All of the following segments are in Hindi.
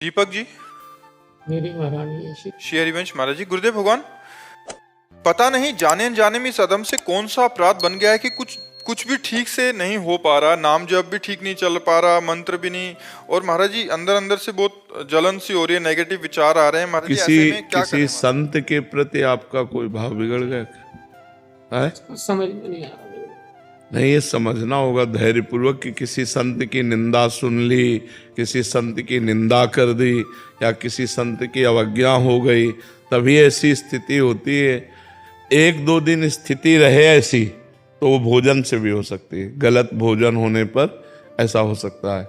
दीपक जी, मेरी महारानी ऐसी श्री हरिवंश महाराज जी, गुरुदेव भगवान, पता नहीं जाने अनजाने में इस अदम से कौन सा अपराध बन गया है कि कुछ कुछ भी ठीक से नहीं हो पा रहा, नाम जप भी ठीक नहीं चल पा रहा, मंत्र भी नहीं। और महाराज जी अंदर अंदर से बहुत जलन सी हो रही है, नेगेटिव विचार आ रहे हैं महाराज जी। ऐसे में क्या किसी करें? संत के प्रति आपका कोई भाव बिगड़ गया क्या? है? समझ में नहीं आ रहा मेरे को। नहीं, ये समझना होगा धैर्यपूर्वक कि किसी संत की निंदा सुन ली, किसी संत की निंदा कर दी या किसी संत की अवज्ञा हो गई, तभी ऐसी स्थिति होती है। एक दो दिन स्थिति रहे ऐसी तो वो भोजन से भी हो सकती है, गलत भोजन होने पर ऐसा हो सकता है।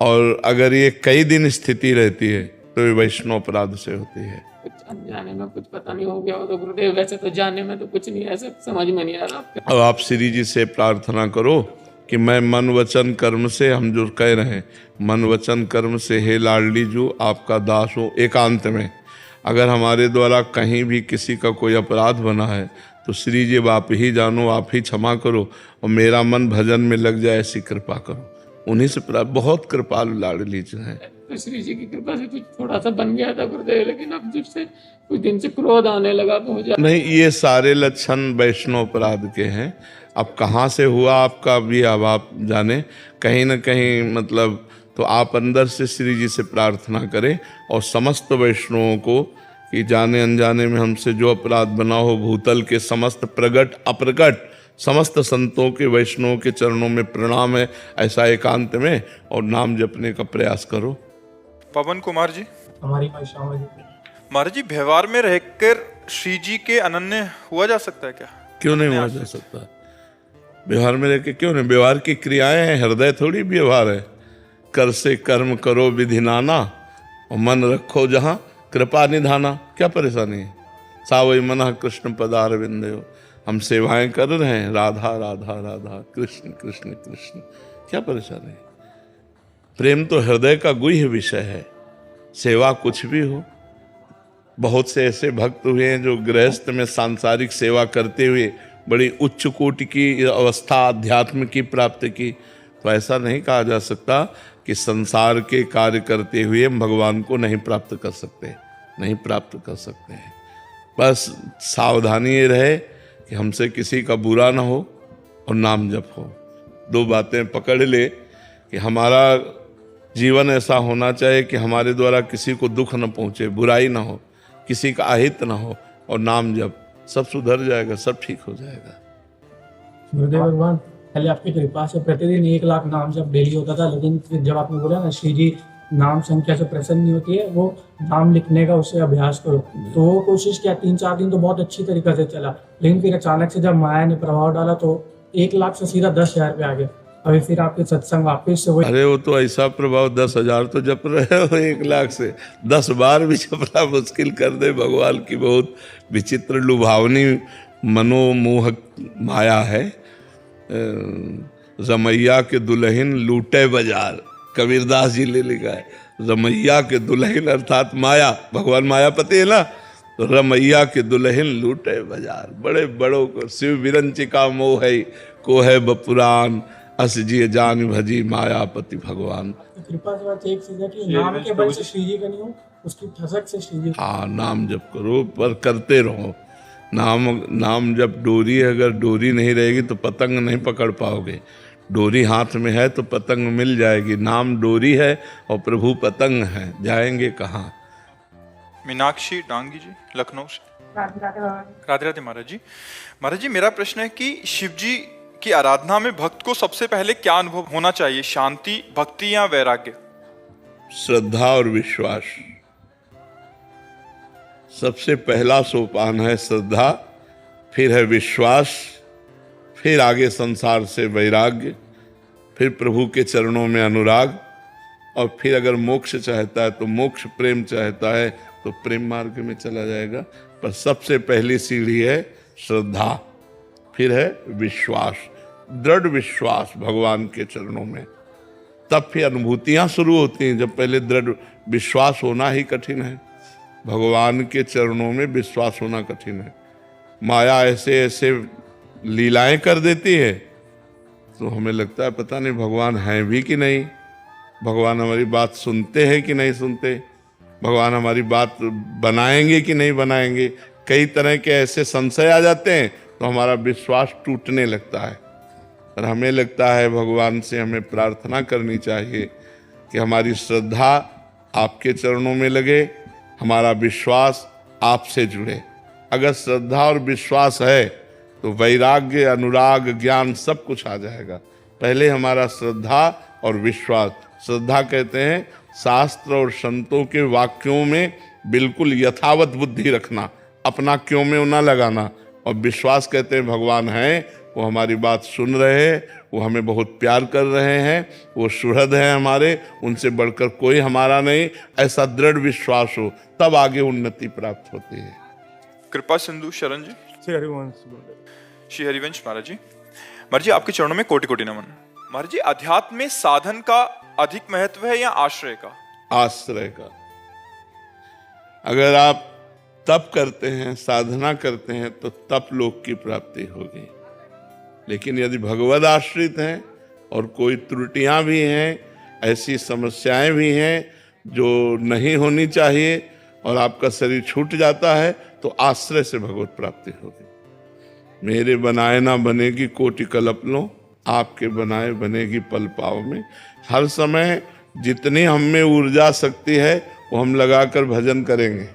और अगर ये कई दिन स्थिति रहती है तो ये वैष्णव अपराध से होती है। कुछ अनजाने में कुछ पता नहीं हो गया हो तो गुरुदेव, वैसे तो जानने में तो कुछ नहीं, ऐसे समझ में नहीं आ रहा आपका। अब आप श्री जी से प्रार्थना करो कि मैं मन वचन कर्म से, हम जो कह रहे हैं मन वचन कर्म से, हे लाडली जो आपका दास हो एकांत में, अगर हमारे द्वारा कहीं भी किसी का कोई अपराध बना है तो श्री जी आप ही जानो, आप ही क्षमा करो और मेरा मन भजन में लग जाए, ऐसी कृपा करो। उन्हीं से बहुत कृपालु लाडली जो है। तो श्री जी की कृपा से कुछ थोड़ा सा बन गया था गुरुदेव, लेकिन अब जब से कुछ दिन से क्रोध आने लगा तो हो जाए। नहीं, ये सारे लक्षण वैष्णव अपराध के हैं। अब कहाँ से हुआ आपका भी अब आप जाने, कहीं ना कहीं मतलब, तो आप अंदर से श्री जी से प्रार्थना करें और समस्त वैष्णवों को कि जाने अनजाने में हमसे जो अपराध बना हो, भूतल के समस्त प्रगट अप्रगट समस्त संतों के वैष्णवों के चरणों में प्रणाम है, ऐसा एकांत में, और नाम जपने का प्रयास करो। पवन कुमार जी, हमारी भाई श्यामा जी महाराज जी व्यवहार में रहकर श्री जी के अनन्य हुआ जा सकता है क्या? क्यों नहीं हुआ जा सकता? व्यवहार में रह के क्यों नहीं? व्यवहार की क्रियाएं हैं, हृदय थोड़ी व्यवहार है। कर से कर्म करो विधि नाना और मन रखो जहाँ कृपा निधाना। क्या परेशानी है? सावई मना कृष्ण पदार विंदयो, हम सेवाएं कर रहे हैं, राधा राधा राधा कृष्ण कृष्ण कृष्ण। क्या परेशानी है? प्रेम तो हृदय का गुह्य विषय है। सेवा कुछ भी हो, बहुत से ऐसे भक्त हुए हैं जो गृहस्थ में सांसारिक सेवा करते हुए बड़ी उच्च कोटि की अवस्था अध्यात्म की प्राप्त की। तो ऐसा नहीं कहा जा सकता कि संसार के कार्य करते हुए हम भगवान को नहीं प्राप्त कर सकते, नहीं प्राप्त कर सकते हैं। बस सावधानी ये रहे कि हमसे किसी का बुरा ना हो और नाम जप हो। दो बातें पकड़ ले कि हमारा जीवन ऐसा होना चाहिए कि हमारे द्वारा किसी को दुख न पहुंचे, बुराई ना हो, किसी का अहित ना हो, और नाम जप, सब सुधर जाएगा, सब ठीक हो जाएगा। गुरुदेव भगवान, पहले आपकी कृपा से प्रतिदिन 1 लाख नाम जब डेली होता था, लेकिन फिर जब आपने बोला ना श्री जी नाम संख्या से प्रसन्न नहीं होती है, वो नाम लिखने का उससे अभ्यास करो, तो वो कोशिश किया 3-4 दिन तो बहुत अच्छी तरीके से चला, लेकिन फिर अचानक से जब माया ने प्रभाव डाला तो 1 लाख से सीधा 10,000 पे आ गया। अभी फिर आपके सत्संग वापिस से वही। अरे वो तो ऐसा प्रभाव, 10,000 तो जप रहे हो, 1 लाख से 10 बार भी जपना मुश्किल कर दे। भगवान की बहुत विचित्र लुभावनी मनोमोहक माया है। रमैया के दुल्हन लूटे बाजार, कबीरदास जी ने लिखा है। रमैया के दुल्हन अर्थात माया, भगवान मायापति है ना, तो रमैया के दुल्हन लूटे बाजार। बड़े बड़ों को शिव विरंचिका मोह है, को है बपुरान, अस जिय जान भजी मायापति भगवान। कृपा से बस एक चीज है कि नाम के बल से श्री जी का नहीं हो, उसकी ठसक से श्री जी। हाँ, नाम जप करो पर करते रहो। नाम जब डोरी है, अगर डोरी नहीं रहेगी तो पतंग नहीं पकड़ पाओगे। डोरी हाथ में है तो पतंग मिल जाएगी। नाम डोरी है और प्रभु पतंग है, जाएंगे कहाँ? मीनाक्षी डांगी जी, लखनऊ से। राधे राधे महाराज जी। महाराज जी मेरा प्रश्न है कि शिव जी की आराधना में भक्त को सबसे पहले क्या अनुभव होना चाहिए, शांति, भक्ति या वैराग्य? श्रद्धा और विश्वास। सबसे पहला सोपान है श्रद्धा, फिर है विश्वास, फिर आगे संसार से वैराग्य, फिर प्रभु के चरणों में अनुराग, और फिर अगर मोक्ष चाहता है तो मोक्ष, प्रेम चाहता है तो प्रेम मार्ग में चला जाएगा। पर सबसे पहली सीढ़ी है श्रद्धा, फिर है विश्वास, दृढ़ विश्वास भगवान के चरणों में। तब फिर अनुभूतियां शुरू होती हैं। जब पहले दृढ़ विश्वास होना ही कठिन है, भगवान के चरणों में विश्वास होना कठिन है। माया ऐसे ऐसे लीलाएं कर देती है तो हमें लगता है पता नहीं भगवान हैं भी कि नहीं। भगवान हमारी बात सुनते हैं कि नहीं सुनते, भगवान हमारी बात बनाएंगे कि नहीं बनाएंगे। कई तरह के ऐसे संशय आ जाते हैं तो हमारा विश्वास टूटने लगता है। और हमें लगता है भगवान से हमें प्रार्थना करनी चाहिए कि हमारी श्रद्धा आपके चरणों में लगे, हमारा विश्वास आपसे जुड़े। अगर श्रद्धा और विश्वास है तो वैराग्य, अनुराग, ज्ञान सब कुछ आ जाएगा। पहले हमारा श्रद्धा और विश्वास। श्रद्धा कहते हैं शास्त्र और संतों के वाक्यों में बिल्कुल यथावत बुद्धि रखना, अपना क्यों में ना लगाना। और विश्वास कहते हैं भगवान हैं, वो हमारी बात सुन रहे हैं, वो हमें बहुत प्यार कर रहे हैं, वो सुहृद हैं हमारे, उनसे बढ़कर कोई हमारा नहीं। ऐसा दृढ़ विश्वास हो तब आगे उन्नति प्राप्त होती है। कृपा सिंधु शरण जी। श्री हरिवंश श्री हरिवंश महाराज जी। महाराज जी, आपके चरणों में कोटि कोटि नमन। महाराज जी, अध्यात्म में साधन का अधिक महत्व है या आश्रय का? आश्रय का। अगर आप तप करते हैं, साधना करते हैं तो तप लोक की प्राप्ति होगी। लेकिन यदि भगवद आश्रित हैं और कोई त्रुटियां भी हैं, ऐसी समस्याएं भी हैं जो नहीं होनी चाहिए और आपका शरीर छूट जाता है, तो आश्रय से भगवत प्राप्ति होगी। मेरे बनाए ना बनेगी कोटि कल्प लो, आपके बनाए बनेगी पल पाव में। हर समय जितनी हम में ऊर्जा शक्ति है वो हम लगाकर भजन करेंगे।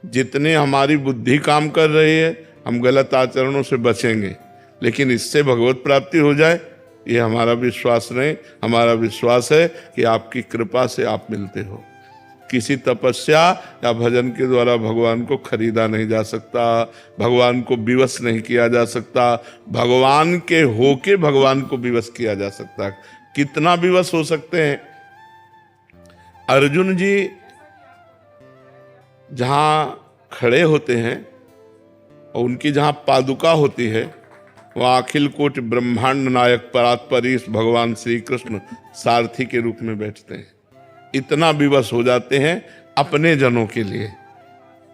जितनी हमारी बुद्धि काम कर रही है हम गलत आचरणों से बचेंगे। लेकिन इससे भगवत प्राप्ति हो जाए ये हमारा विश्वास नहीं। हमारा विश्वास है कि आपकी कृपा से आप मिलते हो। किसी तपस्या या भजन के द्वारा भगवान को खरीदा नहीं जा सकता, भगवान को विवश नहीं किया जा सकता। भगवान के होके भगवान को विवश किया जा सकता। कितना विवश हो सकते हैं? अर्जुन जी जहां खड़े होते हैं और उनकी जहां पादुका होती है वहाँ अखिल कोटि ब्रह्मांड नायक परात्परीश भगवान श्री कृष्ण सारथी के रूप में बैठते हैं। इतना विवश हो जाते हैं अपने जनों के लिए।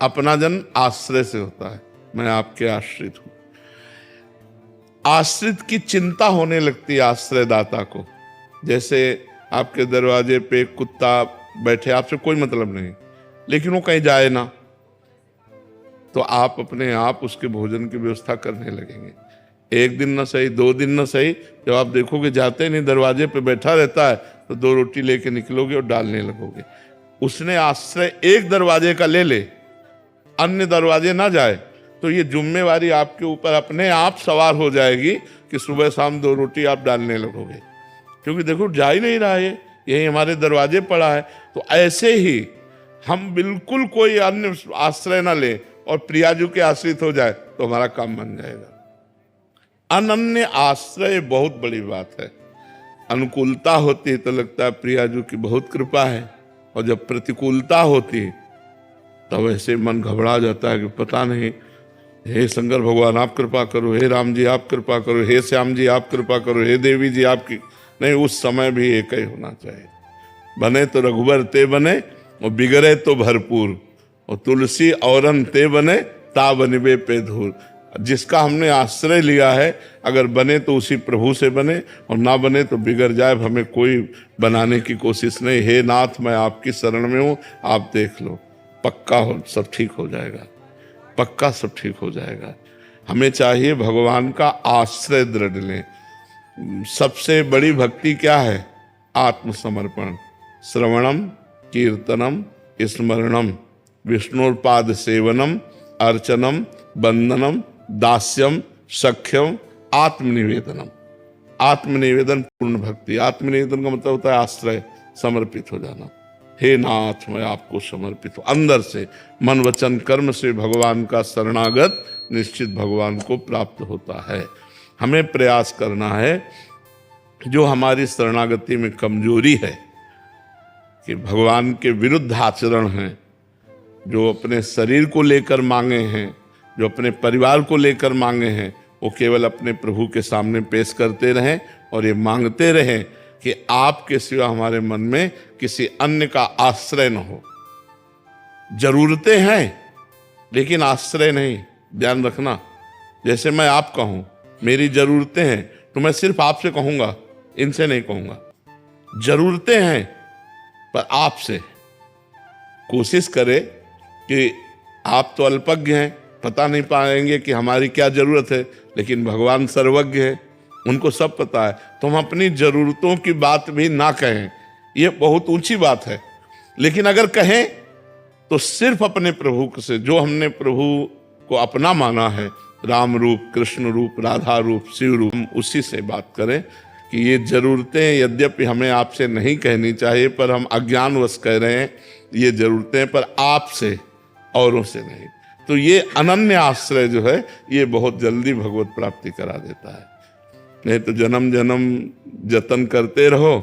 अपना जन आश्रय से होता है, मैं आपके आश्रित हूं। आश्रित की चिंता होने लगती है आश्रयदाता को। जैसे आपके दरवाजे पे कुत्ता बैठे, आपसे कोई मतलब नहीं, लेकिन वो कहीं जाए ना, तो आप अपने आप उसके भोजन की व्यवस्था करने लगेंगे। एक दिन न सही, 2 दिन न सही, जब आप देखोगे जाते नहीं, दरवाजे पे बैठा रहता है, तो 2 रोटी लेके निकलोगे और डालने लगोगे। उसने आश्रय एक दरवाजे का ले ले, अन्य दरवाजे ना जाए, तो ये जिम्मेवारी आपके ऊपर अपने आप सवार हो जाएगी कि सुबह शाम 2 रोटी आप डालने लगोगे। क्योंकि देखो जा ही नहीं रहा है, यही हमारे दरवाजे पड़ा है। तो ऐसे ही हम बिल्कुल कोई अन्य आश्रय ना लें और प्रियाजू के आश्रित हो जाए तो हमारा काम बन जाएगा। अनन्य आश्रय बहुत बड़ी बात है। अनुकूलता होती है तो लगता है प्रियाजू की बहुत कृपा है, और जब प्रतिकूलता होती तब ऐसे मन घबरा जाता है कि पता नहीं, हे शंकर भगवान आप कृपा करो, हे राम जी आप कृपा करो, हे श्याम जी आप कृपा करो, हे देवी जी आपकी। नहीं, उस समय भी एक ही होना चाहिए। बने तो रघुबर ते बने और बिगड़े तो भरपूर, और तुलसी औरन ते बने ता बनिबे पे धूर। जिसका हमने आश्रय लिया है, अगर बने तो उसी प्रभु से बने, और ना बने तो बिगड़ जाए, हमें कोई बनाने की कोशिश नहीं। हे नाथ मैं आपकी शरण में हूँ, आप देख लो, पक्का हो सब ठीक हो जाएगा, पक्का सब ठीक हो जाएगा। हमें चाहिए भगवान का आश्रय दृढ़ लें। सबसे बड़ी भक्ति क्या है? आत्मसमर्पण। श्रवणम कीर्तनम स्मरणम विष्णुपाद सेवनम अर्चनम बंदनम दास्यम सख्यम आत्मनिवेदनम। आत्मनिवेदन पूर्ण भक्ति। आत्मनिवेदन का मतलब होता है आश्रय, समर्पित हो जाना। हे नाथ मैं आपको समर्पित हूँ। अंदर से मन वचन कर्म से भगवान का शरणागत निश्चित भगवान को प्राप्त होता है। हमें प्रयास करना है, जो हमारी शरणागति में कमजोरी है कि भगवान के विरुद्ध आचरण हैं, जो अपने शरीर को लेकर मांगे हैं, जो अपने परिवार को लेकर मांगे हैं, वो केवल अपने प्रभु के सामने पेश करते रहें और ये मांगते रहें कि आपके सिवा हमारे मन में किसी अन्य का आश्रय न हो। जरूरतें हैं लेकिन आश्रय नहीं। ध्यान रखना, जैसे मैं आपका हूं, मेरी जरूरतें हैं तो मैं सिर्फ आपसे कहूंगा, इनसे नहीं कहूंगा। जरूरतें हैं, पर आपसे कोशिश करें कि आप तो अल्पज्ञ हैं, पता नहीं पाएंगे कि हमारी क्या जरूरत है, लेकिन भगवान सर्वज्ञ है, उनको सब पता है। तो हम अपनी जरूरतों की बात भी ना कहें, ये बहुत ऊंची बात है। लेकिन अगर कहें तो सिर्फ अपने प्रभु से, जो हमने प्रभु को अपना माना है, राम रूप, कृष्ण रूप, राधा रूप, शिव रूप, हम उसी से बात करें कि ये जरूरतें यद्यपि हमें आपसे नहीं कहनी चाहिए, पर हम अज्ञानवश कह रहे हैं ये जरूरतें, पर आपसे, औरों से नहीं। तो ये अनन्य आश्रय जो है ये बहुत जल्दी भगवत प्राप्ति करा देता है। नहीं तो जन्म जन्म जतन करते रहो,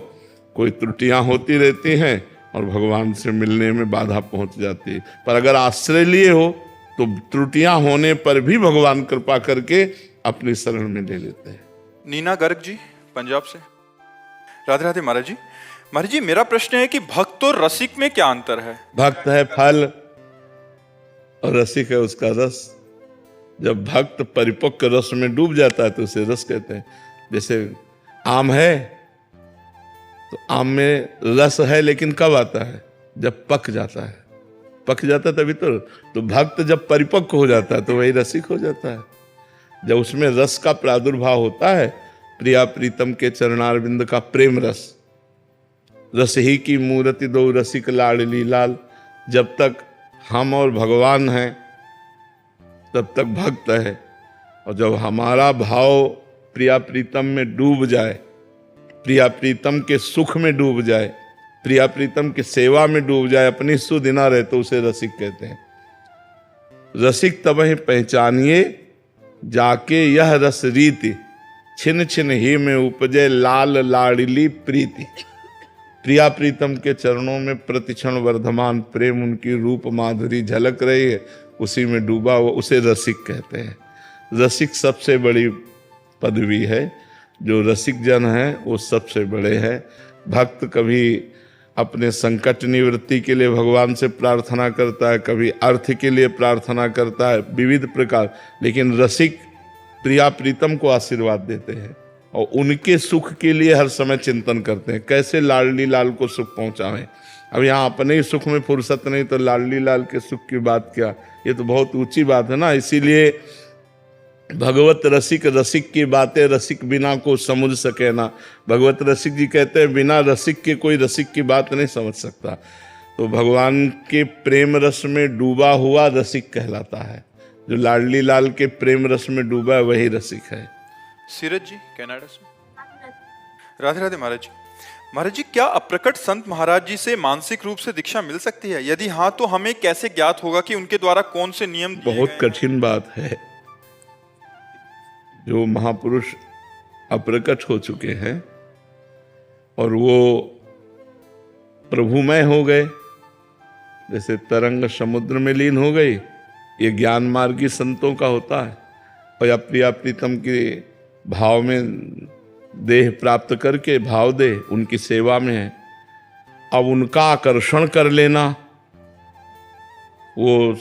कोई त्रुटियां होती रहती हैं और भगवान से मिलने में बाधा पहुंच जाती है। पर अगर आश्रय लिए हो तो त्रुटियां होने पर भी भगवान कृपा करके अपनी शरण में ले लेते हैं। नीना गर्ग जी पंजाब से। राधे राधे महाराज जी। महाराज जी, मेरा प्रश्न है कि भक्त और रसिक में क्या अंतर है? भक्त है फल और रसिक है उसका रस। जब भक्त परिपक्व रस में डूब जाता है तो उसे रस कहते हैं। जैसे आम है तो आम में रस है, लेकिन कब आता है? जब पक जाता है। पक जाता है तभी तो भक्त जब परिपक्व हो जाता है तो वही रसिक हो जाता है। जब उसमें रस का प्रादुर्भाव होता है, प्रिया प्रीतम के चरणारविंद का प्रेम रस, रस ही की मूर्ति दो रसिक लाडली लाल। जब तक हम और भगवान हैं तब तक भक्त है, और जब हमारा भाव प्रिया प्रीतम में डूब जाए, प्रिया प्रीतम के सुख में डूब जाए, प्रिया प्रीतम की सेवा में डूब जाए, अपनी सुधि ना रहे, तो उसे रसिक कहते हैं। रसिक तब ही पहचानिए जाके यह रस रीति, छिन छिन ही में उपजे लाल लाडली प्रीति। प्रिया प्रीतम के चरणों में प्रतिक्षण वर्धमान प्रेम, उनकी रूप माधुरी झलक रही है, उसी में डूबा हुआ, उसे रसिक कहते हैं। रसिक सबसे बड़ी पदवी है। जो रसिक जन है वो सबसे बड़े हैं। भक्त कभी अपने संकट निवृत्ति के लिए भगवान से प्रार्थना करता है, कभी अर्थ के लिए प्रार्थना करता है, विविध प्रकार, लेकिन रसिक प्रिया प्रीतम को आशीर्वाद देते हैं और उनके सुख के लिए हर समय चिंतन करते हैं, कैसे लाडली लाल को सुख पहुंचाएं। अब यहाँ अपने ही सुख में फुर्सत नहीं तो लाडली लाल के सुख की बात क्या, ये तो बहुत ऊंची बात है ना। इसीलिए भगवत रसिक, रसिक की बातें रसिक बिना को समझ सके ना। भगवत रसिक जी कहते हैं बिना रसिक के कोई रसिक की बात नहीं समझ सकता। तो भगवान के प्रेम रस में डूबा हुआ रसिक कहलाता है। जो लाडली लाल के प्रेम रस में डूबा है वही रसिक है। सीरज जी कनाडा से। राधे राधे महाराज जी। महाराज जी, क्या अप्रकट संत महाराज जी से मानसिक रूप से दीक्षा मिल सकती है? यदि हाँ तो हमें कैसे ज्ञात होगा कि उनके द्वारा कौन से नियम दिए बहुत गए? कठिन बात है। जो महापुरुष अप्रकट हो चुके हैं और वो प्रभुमय हो गए, जैसे तरंग समुद्र में लीन हो गई, ये ज्ञान मार्गी संतों का होता है। और या प्रिया प्रीतम के भाव में देह प्राप्त करके भाव दे उनकी सेवा में है। अब उनका आकर्षण कर लेना, वो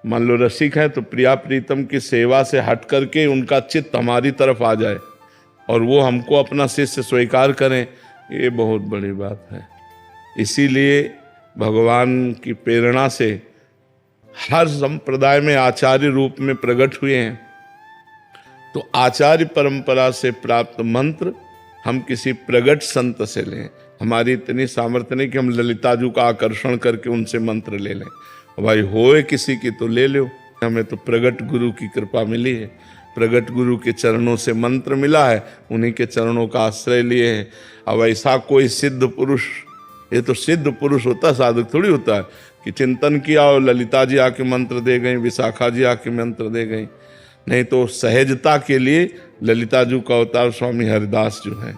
मान लो रसिक है तो प्रिया प्रीतम की सेवा से हट करके उनका चित्त हमारी तरफ आ जाए और वो हमको अपना शिष्य स्वीकार करें, ये बहुत बड़ी बात है। इसीलिए भगवान की प्रेरणा से हर संप्रदाय में आचार्य रूप में प्रकट हुए हैं। तो आचार्य परंपरा से प्राप्त मंत्र हम किसी प्रगट संत से लें। हमारी इतनी सामर्थ्य नहीं कि हम ललिता जी का आकर्षण करके उनसे मंत्र ले लें। भाई होए किसी की तो ले लो। हमें तो प्रगट गुरु की कृपा मिली है, प्रगट गुरु के चरणों से मंत्र मिला है, उन्हीं के चरणों का आश्रय लिए हैं। अब ऐसा कोई सिद्ध पुरुष, ये तो सिद्ध पुरुष होता, साधक थोड़ी होता है कि चिंतन किया और ललिता जी आके मंत्र दे गई, विशाखा जी आके मंत्र दे गई। नहीं तो सहजता के लिए ललिता जी का अवतार स्वामी हरिदास जी हैं।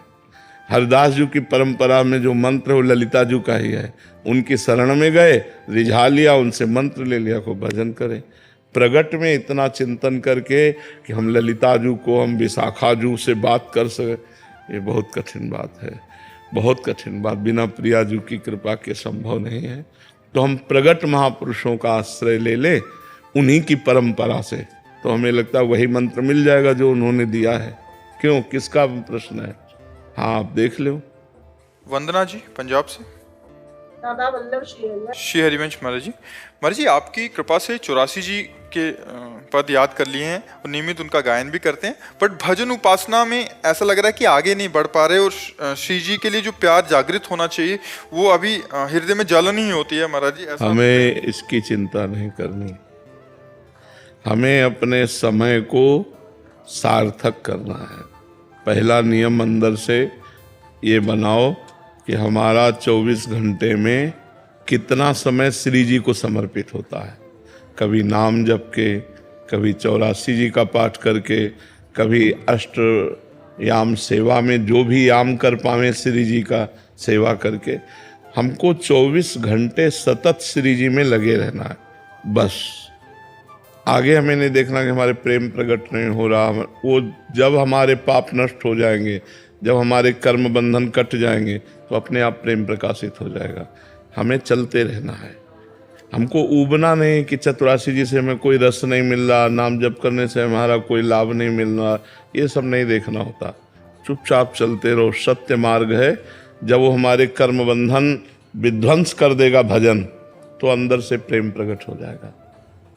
हरिदास जी की परंपरा में जो मंत्र वो ललिता जी का ही है। उनकी शरण में गए, रिझा लिया, उनसे मंत्र ले लिया, को भजन करें। प्रगट में इतना चिंतन करके कि हम ललिता जी को, हम विशाखा जी से बात कर सके, ये बहुत कठिन बात है, बहुत कठिन बात। बिना प्रिया जी की कृपा के संभव नहीं है। तो हम प्रगट महापुरुषों का आश्रय ले लें उन्हीं की परंपरा से, तो हमें लगता है वही मंत्र मिल जाएगा जो उन्होंने दिया है। क्यों, किसका प्रश्न है? हाँ, आप देख लो। वंदना जी पंजाब से। दादा वल्लभ श्री श्री हरिवंश महाराज जी आपकी कृपा से 84 जी के पद याद कर लिए हैं और नियमित उनका गायन भी करते हैं, बट भजन उपासना में ऐसा लग रहा है कि आगे नहीं बढ़ पा रहे और श्री जी के लिए जो प्यार जागृत होना चाहिए वो अभी हृदय में जलन ही होती है महाराज जी। ऐसा हमें इसकी चिंता नहीं करनी, हमें अपने समय को सार्थक करना है। पहला नियम अंदर से ये बनाओ कि हमारा 24 घंटे में कितना समय श्री जी को समर्पित होता है। कभी नाम जप के, कभी 84 जी का पाठ करके, कभी अष्ट याम सेवा में जो भी याम कर पावे श्री जी का सेवा करके। हमको 24 घंटे सतत श्री जी में लगे रहना है बस। आगे हमें नहीं देखना कि हमारे प्रेम प्रकट नहीं हो रहा। वो जब हमारे पाप नष्ट हो जाएंगे, जब हमारे कर्म बंधन कट जाएंगे तो अपने आप प्रेम प्रकाशित हो जाएगा। हमें चलते रहना है, हमको ऊबना नहीं कि 84 जी से हमें कोई रस नहीं मिल रहा, नाम जप करने से हमारा कोई लाभ नहीं मिल रहा, ये सब नहीं देखना होता। चुपचाप चलते रहो, सत्य मार्ग है। जब वो हमारे कर्म बंधन विध्वंस कर देगा भजन, तो अंदर से प्रेम प्रकट हो जाएगा।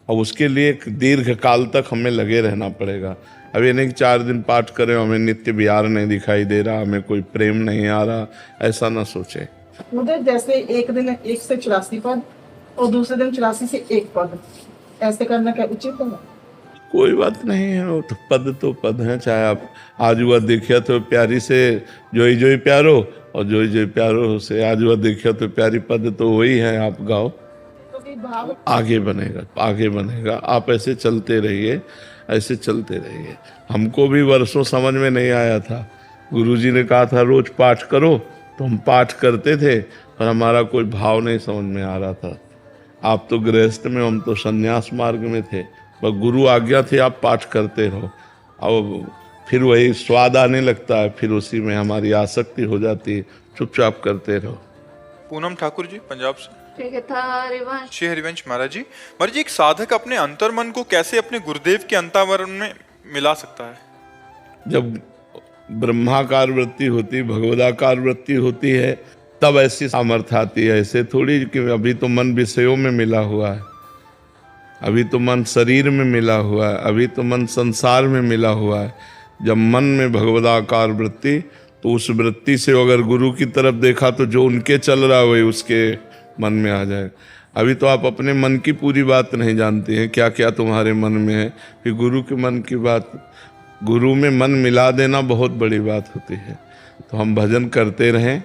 और उसके लिए एक दीर्घ काल तक हमें लगे रहना पड़ेगा। अब ये नहीं कि 4 दिन पाठ करें हमें नित्य विहार नहीं दिखाई दे रहा, हमें कोई प्रेम नहीं आ रहा, ऐसा ना सोचे। मुझे जैसे एक दिन 1 से 84 पद और दूसरे दिन 84 से 1 पद, ऐसे करना क्या उचित है? कोई बात नहीं है, वो तो पद है। चाहे आप आज हुआ देखिया तो प्यारी से जोई जोई प्यारो, और जोई जोई प्यारो से आज हुआ देखिया तो प्यारी, पद तो वही है। आप गाओ, भाव आगे बनेगा, आगे बनेगा। आप ऐसे चलते रहिए, ऐसे चलते रहिए। हमको भी वर्षों समझ में नहीं आया था। गुरुजी ने कहा था रोज पाठ करो, तो हम पाठ करते थे पर हमारा कोई भाव नहीं समझ में आ रहा था। आप तो गृहस्थ में, हम तो संन्यास मार्ग में थे, पर गुरु आज्ञा थी आप पाठ करते रहो। अब फिर वही स्वाद आने लगता है, फिर उसी में हमारी आसक्ति हो जाती है। चुपचाप करते रहो। पूनम ठाकुर जी पंजाब से। हरिवंश श्री हरिवंश महाराज जी एक साधक अपने अंतर्मन को कैसे अपने गुरुदेव के अंतर्मन में मिला सकता है? जब ब्रह्माकार वृत्ति होती, भगवदाकार वृत्ति होती है, तब ऐसी सामर्थ्य आती है। ऐसे थोड़ी कि अभी तो मन विषयों में मिला हुआ है, अभी तो मन शरीर में मिला हुआ है, अभी तो मन संसार में मिला हुआ है। जब मन में भगवदाकार वृत्ति, तो उस वृत्ति से अगर गुरु की तरफ देखा तो जो उनके चल रहा है वही उसके मन में आ जाएगा। अभी तो आप अपने मन की पूरी बात नहीं जानते हैं, क्या क्या तुम्हारे मन में है। फिर गुरु के मन की बात, गुरु में मन मिला देना बहुत बड़ी बात होती है। तो हम भजन करते रहें,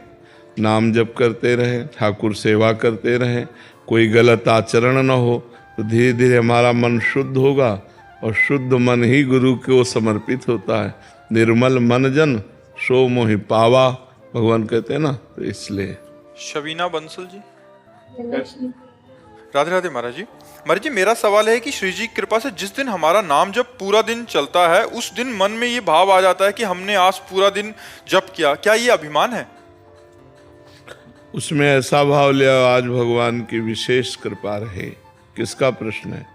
नाम जप करते रहें, ठाकुर सेवा करते रहें, कोई गलत आचरण न हो, तो धीरे धीरे हमारा मन शुद्ध होगा। और शुद्ध मन ही गुरु को समर्पित होता है। निर्मल मन जन सो मोहि पावा, भगवान कहते हैं ना, तो इसलिए। शबीना बंसल जी। राधे राधे महाराज जी मेरा सवाल है कि श्री जी की कृपा से जिस दिन हमारा नाम जब पूरा दिन चलता है, उस दिन मन में ये भाव आ जाता है कि हमने आज पूरा दिन जप किया, क्या ये अभिमान है? उसमें ऐसा भाव लिया आज भगवान की विशेष कृपा रहे। किसका प्रश्न है?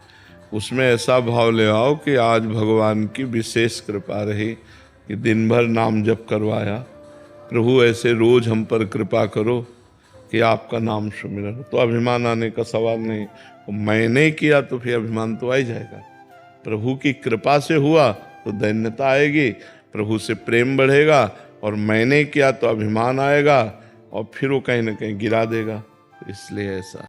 उसमें ऐसा भाव ले आओ कि आज भगवान की विशेष कृपा रही कि दिन भर नाम जप करवाया। प्रभु ऐसे रोज हम पर कृपा करो कि आपका नाम सुमिरन। तो अभिमान आने का सवाल नहीं। मैंने किया तो फिर अभिमान तो आ ही जाएगा। प्रभु की कृपा से हुआ तो दैन्यता आएगी, प्रभु से प्रेम बढ़ेगा, और मैंने किया तो अभिमान आएगा, और फिर वो कहीं ना कहीं गिरा देगा। इसलिए ऐसा